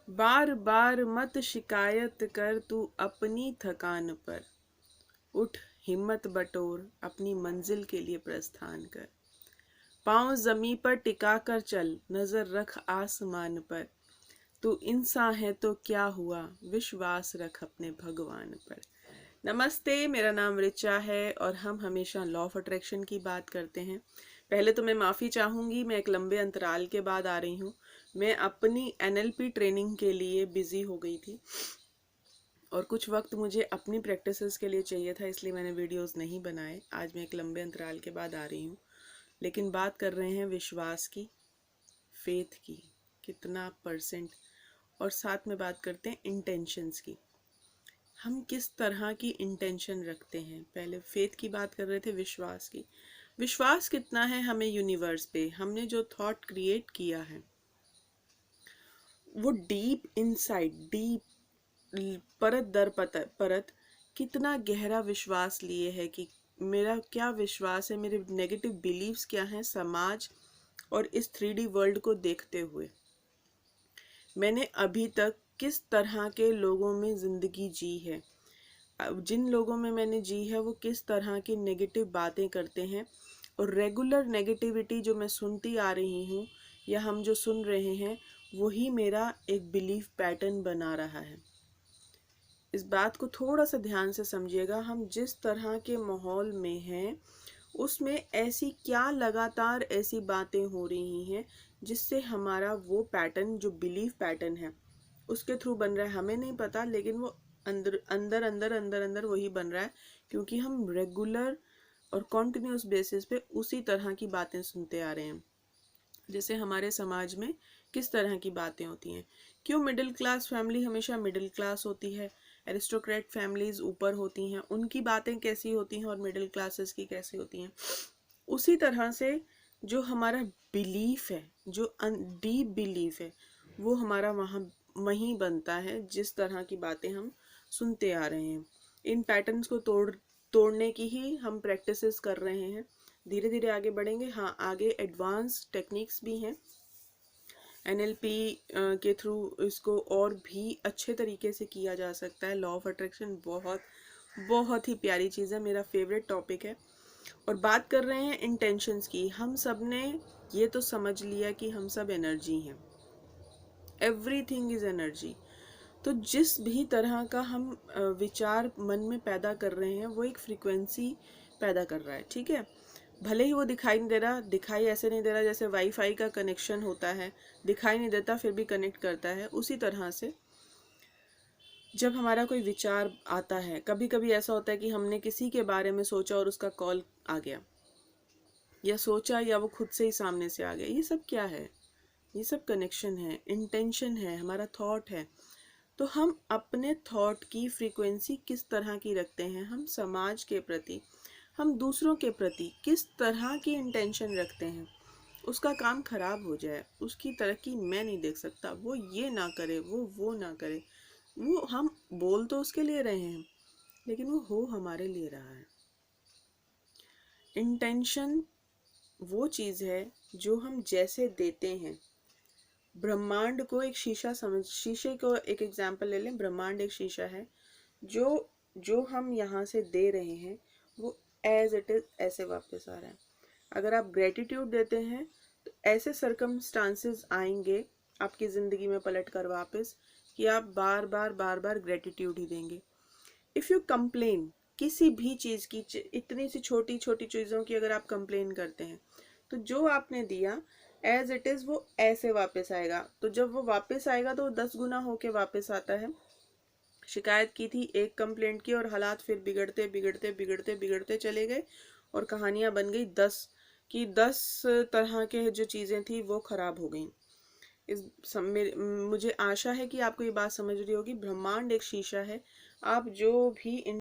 बार बार मत शिकायत कर तू अपनी थकान पर। उठ, हिम्मत बटोर, अपनी मंजिल के लिए प्रस्थान कर। पाँव जमी पर टिका कर चल, नजर रख आसमान पर। तू इंसान है तो क्या हुआ, विश्वास रख अपने भगवान पर। नमस्ते, मेरा नाम रिचा है और हम हमेशा लॉ ऑफ अट्रैक्शन की बात करते हैं। पहले तो मैं माफ़ी चाहूँगी, मैं एक लंबे अंतराल के बाद आ रही हूँ। मैं अपनी NLP ट्रेनिंग के लिए बिज़ी हो गई थी और कुछ वक्त मुझे अपनी प्रैक्टिसेस के लिए चाहिए था, इसलिए मैंने वीडियोस नहीं बनाए। आज मैं एक लंबे अंतराल के बाद आ रही हूँ, लेकिन बात कर रहे हैं विश्वास की, फेथ की, कितना परसेंट, और साथ में बात करते हैं इंटेंशंस की। हम किस तरह की इंटेंशन रखते हैं। पहले फेथ की बात कर रहे थे, विश्वास की। विश्वास कितना है हमें यूनिवर्स पे, हमने जो थॉट क्रिएट किया है वो डीप इनसाइड, डीप परत दर परत कितना गहरा विश्वास लिए है कि मेरा क्या विश्वास है, मेरे नेगेटिव बिलीव्स क्या हैं समाज और इस 3D वर्ल्ड को देखते हुए। मैंने अभी तक किस तरह के लोगों में ज़िंदगी जी है, जिन लोगों में मैंने जी है वो किस तरह की नेगेटिव बातें करते हैं, और रेगुलर नेगेटिविटी जो मैं सुनती आ रही हूँ या हम जो सुन रहे हैं वही मेरा एक बिलीफ पैटर्न बना रहा है। इस बात को थोड़ा सा ध्यान से समझिएगा। हम जिस तरह के माहौल में हैं उसमें ऐसी क्या लगातार ऐसी बातें हो रही हैं जिससे हमारा वो पैटर्न, जो बिलीफ पैटर्न है, उसके थ्रू बन रहा है। हमें नहीं पता, लेकिन वो अंदर अंदर अंदर अंदर अंदर वही बन रहा है, क्योंकि हम रेगुलर और कॉन्टिन्यूस बेसिस पे उसी तरह की बातें सुनते आ रहे हैं। जैसे हमारे समाज में किस तरह की बातें होती हैं, क्यों मिडिल क्लास फैमिली हमेशा मिडिल क्लास होती है, एरिस्टोक्रेट फैमिलीज ऊपर होती हैं, उनकी बातें कैसी होती हैं और मिडिल क्लासेस की कैसी होती हैं। उसी तरह से जो हमारा बिलीफ है, जो डीप बिलीफ है, वो हमारा वहाँ वहीं बनता है जिस तरह की बातें हम सुनते आ रहे हैं। इन पैटर्न्स को तोड़ने की ही हम प्रैक्टिसेस कर रहे हैं। धीरे धीरे आगे बढ़ेंगे। हाँ, आगे एडवांस टेक्निक्स भी हैं NLP के थ्रू, इसको और भी अच्छे तरीके से किया जा सकता है। लॉ ऑफ अट्रैक्शन बहुत बहुत ही प्यारी चीज़ है, मेरा फेवरेट टॉपिक है। और बात कर रहे हैं इंटेंशंस की। हम सब ने ये तो समझ लिया कि हम सब एनर्जी हैं, एवरीथिंग इज एनर्जी। तो जिस भी तरह का हम विचार मन में पैदा कर रहे हैं वो एक फ्रीक्वेंसी पैदा कर रहा है, ठीक है। भले ही वो दिखाई नहीं दे रहा, दिखाई ऐसे नहीं दे रहा जैसे वाईफाई का कनेक्शन होता है, दिखाई नहीं देता फिर भी कनेक्ट करता है। उसी तरह से जब हमारा कोई विचार आता है, कभी कभी ऐसा होता है कि हमने किसी के बारे में सोचा और उसका कॉल आ गया, या सोचा या वो खुद से ही सामने से आ गया। ये सब क्या है? ये सब कनेक्शन है, इंटेंशन है, हमारा थॉट है। तो हम अपने थॉट की फ्रीक्वेंसी किस तरह की रखते हैं, हम समाज के प्रति, हम दूसरों के प्रति किस तरह की इंटेंशन रखते हैं। उसका काम खराब हो जाए, उसकी तरक्की मैं नहीं देख सकता, वो ये ना करे, वो ना करे, वो हम बोल तो उसके लिए रहे हैं लेकिन वो हो हमारे लिए रहा है। इंटेंशन वो चीज़ है जो हम जैसे देते हैं। ब्रह्मांड को एक शीशा समझ, शीशे को एक एग्जाम्पल ले लें। ब्रह्मांड एक शीशा है, जो जो हम यहाँ से दे रहे हैं वो एज इट इज ऐसे वापस आ रहा है। अगर आप ग्रेटिट्यूड देते हैं तो ऐसे सरकमस्टांसेस आएंगे आपकी ज़िंदगी में पलट कर वापस, कि आप बार बार बार बार ग्रेटिट्यूड ही देंगे। इफ़ यू कंप्लेन किसी भी चीज़ की, इतनी सी छोटी छोटी चीज़ों की अगर आप कंप्लेन करते हैं, तो जो आपने दिया एज इट इज़ वो ऐसे वापस आएगा। तो जब वो वापस आएगा तो वो 10 गुना होके वापस आता है। शिकायत की थी, एक कंप्लेंट की, और हालात फिर बिगड़ते बिगड़ते बिगड़ते बिगड़ते चले गए और कहानियां बन गई 10 की 10 तरह के जो चीज़ें थी वो खराब हो गई। मुझे आशा है कि आपको ये बात समझ रही होगी। ब्रह्मांड एक शीशा है, आप जो भी